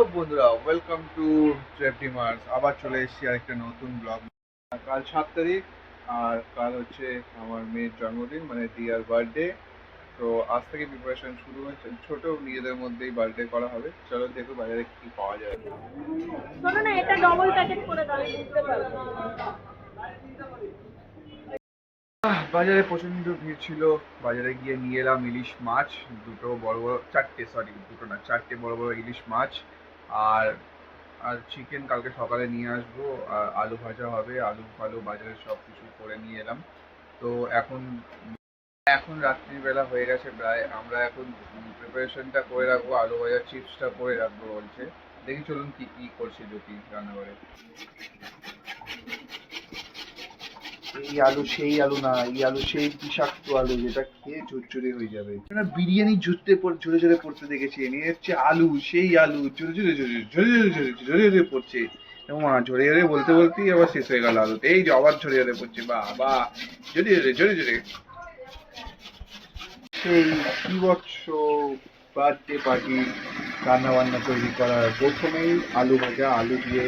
Hello বন্ধুরা, welcome to ট্রেভডি Mars. আবার চলে এসেছি আরেকটা নতুন ব্লগ। কাল 7 তারিখ আর কাল হচ্ছে আমার মেয়ের জন্মদিন, মানে দিয়ার বার্থডে। তো আজ থেকে প্রিপারেশন শুরু হচ্ছে, ছোট নিজেদের মধ্যেই বার্থডে করা হবে। চলো দেখো বাজারে কি পাওয়া যায়। শোনো না, এটা ডবল প্যাকেট করে দাও, বুঝতে পারবো। বাজারে প্রচন্ড ভিড় ছিল। বাজারে গিয়ে নিয়ে এলাম ইলিশ মাছ, চারটে বড় বড় ইলিশ মাছ। আর আর চিকেন কালকে সকালে নিয়ে আসবো। আর আলু ভাজা হবে, আলু ফালু বাজারে সব কিছু করে নিয়ে এলাম। তো এখন এখন রাত্রিবেলা হয়ে গেছে প্রায়। আমরা এখন প্রিপারেশনটা করে রাখবো, আলু ভাজা চিপসটা করে রাখবো বলছে। দেখি চলুন কি কি করছে জ্যোতি রান্নাঘরে। এই আলু সেই আলু না, এই আলু সেই বিষাক্ত আলু, যেটা খেয়ে ঝুরঝুরে হয়ে যাবে। বিরিয়ানি ঝরে ঝরে পড়তে দেখেছি, এনে হচ্ছে আলু সেই আলু ঝরে পড়ছে। ঝরে ঝরে বলতে বলতেই আবার শেষ হয়ে গেল আলু। এই যে আবার ঝরে ঝরে পড়ছে, বা ঝরে ঝরে সেই কি বছর বার্থডে পার্টি রান্না বান্না তৈরি করার প্রথমেই আলু ভাজা, আলু দিয়ে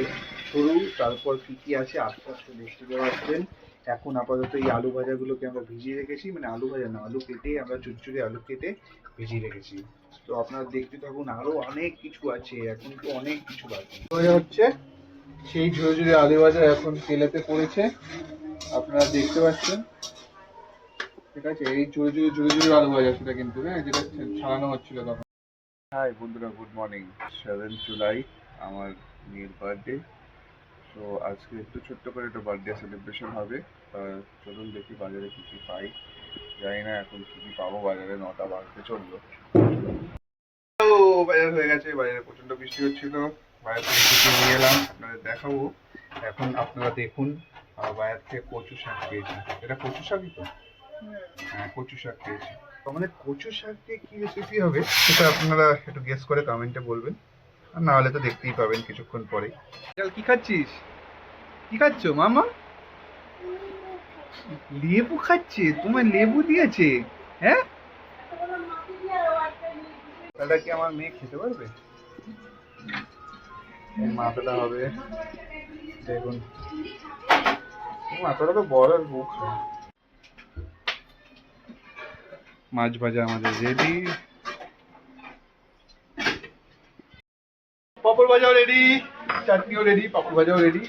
শুরু। তারপর কি কি আছে আস্তে আস্তে দেখতে পাচ্ছেন। এখন আপাতত এই আলু ভাজাগুলোকে আমরা ভিজিয়ে রেখেছি, মানে আলু ভাজা না, আলু কেটে আমরা চুরচুরে আলু কেটে ভিজিয়ে রেখেছি। তো আপনারা দেখতে থাকুন, আরো অনেক কিছু আছে, এখন তো অনেক কিছু বাকি হচ্ছে। সেই ঝুড়ে ঝুড়ে আলু ভাজা এখন তেলেতে পড়েছে, আপনারা দেখতে পাচ্ছেন। ঠিক আছে, এই ঝুড়ে ঝুড়ে আলু ভাজা সেটা কিন্তু, হ্যাঁ, যেটা ছাড়ানো হচ্ছিল তখন। হাই বন্ধুরা, গুড মর্নিং। 7 জুলাই আমার মেয়ের বার্থডে। তো আজকে একটু ছোট্ট করে একটা বার্থডে সেলিব্রেশন হবে। চলুন দেখি বাজারে কি কি পাই। জানি না এখন কি কি পাবো বাজারে, 9টা বাজতে চললো। বাজার হয়ে গেছে, বাজারে প্রচন্ড বৃষ্টি হচ্ছিল। বাজার থেকে কিছু নিয়ে এলাম, আপনাদের দেখাবো। এখন আপনারা দেখুন, বাজার থেকে কচু শাক পেয়েছি। এটা কচু শাকই তো? হ্যাঁ, কচু শাক পেয়েছি। মানে কচু শাক দিয়ে কি রেসিপি হবে সেটা আপনারা একটু গেস করে কমেন্টে বলবেন, আর না হলে তো দেখতেই পাবেন কিছুক্ষণ পরে। কি খাচ্ছিস? কি খাচ্ছ মামা? লেবু খাচ্ছে? তোমার লেবু দিয়েছে? হ্যাঁ, তাহলে কি আমার মেয়ে খেতে পারবে? মাথাটা হবে, দেখুন মাথাটা তো বড়, আর বুক। মাছ ভাজা আমাদের রেডি, পাপড় ভাজাও রেডি, চাটনিও রেডি, পাপড় ভাজাও রেডি।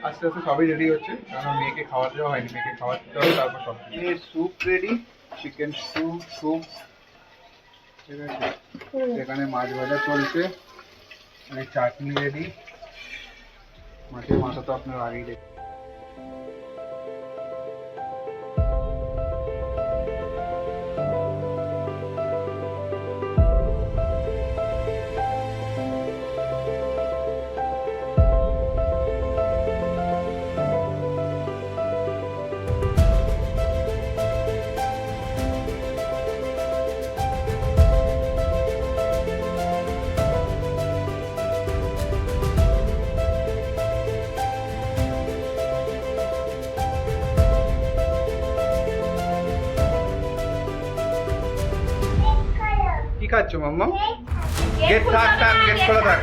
আস্তে আস্তে সবই রেডি হচ্ছে, কারণ মেয়েকে খাওয়াতে দেওয়া হয়নি, মেয়েকে খাওয়াতে হবে তারপর সব। Soup ready, chicken soup. ঠিক আছে, এখানে মাছ ভাজা চলছে, মানে চাটনি রেডি। মাছের মাথা তো আপনার আগেই দেখি। কি খাচ্ছ মাম্মা? গেট খোলা থাক।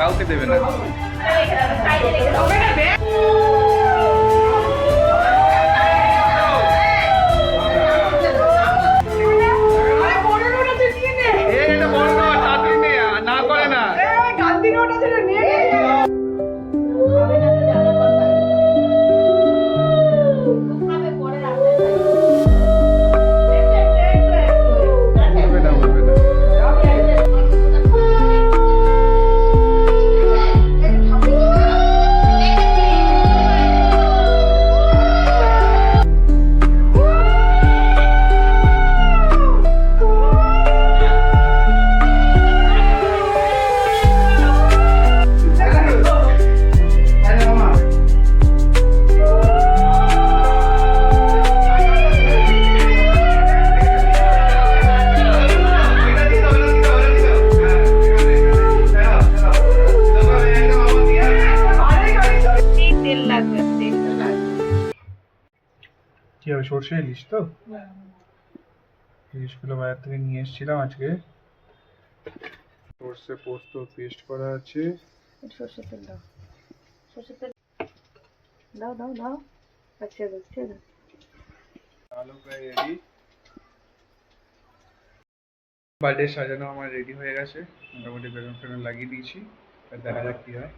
কাউকে দেবে না। সর্ষে ইলিশ তো? ইলিশগুলো বাজার থেকে নিয়ে এসেছিলাম আজকে। সর্ষে পোস্ত পেস্ট করা আছে। সর্ষের তেল দাও, সর্ষের তেল দাও দাও দাও। আচ্ছা আচ্ছা আলু প্রায় রেডি। বার্থডে সাজানো আমার রেডি হয়ে গেছে, মোটামুটি বেলুন ফেলুন লাগিয়ে দিয়েছি। আর দেখা যাক কি হয়।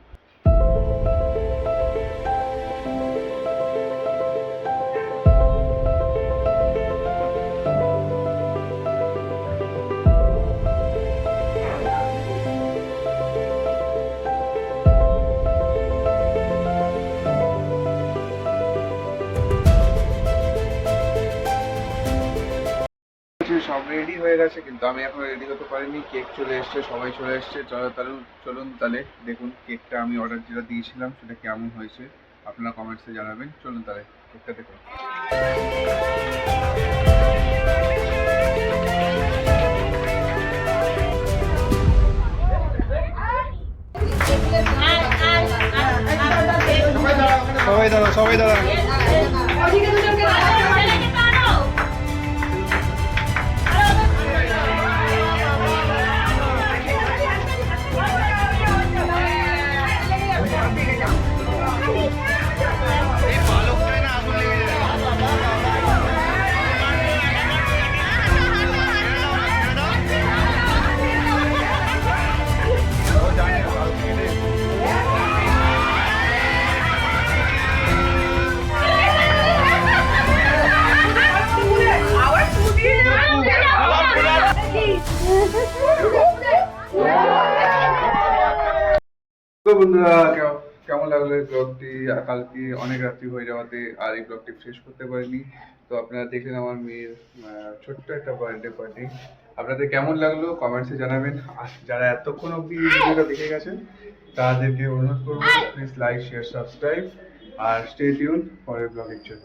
সব রেডি হয়ে গেছে, কিন্তু আমি এখন রেডি হতে পারিনি। কেক চলে এসছে, সবাই চলে এসছে। চলুন তাহলে দেখুন কেকটা আমি অর্ডার যেটা দিয়েছিলাম সেটা কেমন হয়েছে, আপনারা কমেন্টসে জানাবেন। চলুন তাহলে কেকটা দেখুন। সবাই দাঁড়া। তো বন্ধুরা, কেমন লাগলো এই ব্লগটি? কালকে অনেক রাত্রি হয়ে যাওয়াতে আর এই ব্লগটি শেষ করতে পারিনি। তো আপনারা দেখলেন আমার মেয়ের ছোট্ট একটা বার্থডে পার্টি। আপনাদের কেমন লাগলো কমেন্টসে জানাবেন। আর যারা এতক্ষণ অবধি ভিডিওটা দেখে গেছেন তাদেরকে অনুরোধ করবো প্লিজ লাইক শেয়ার সাবস্ক্রাইব আর স্টে টিউন পরের ব্লগের জন্য।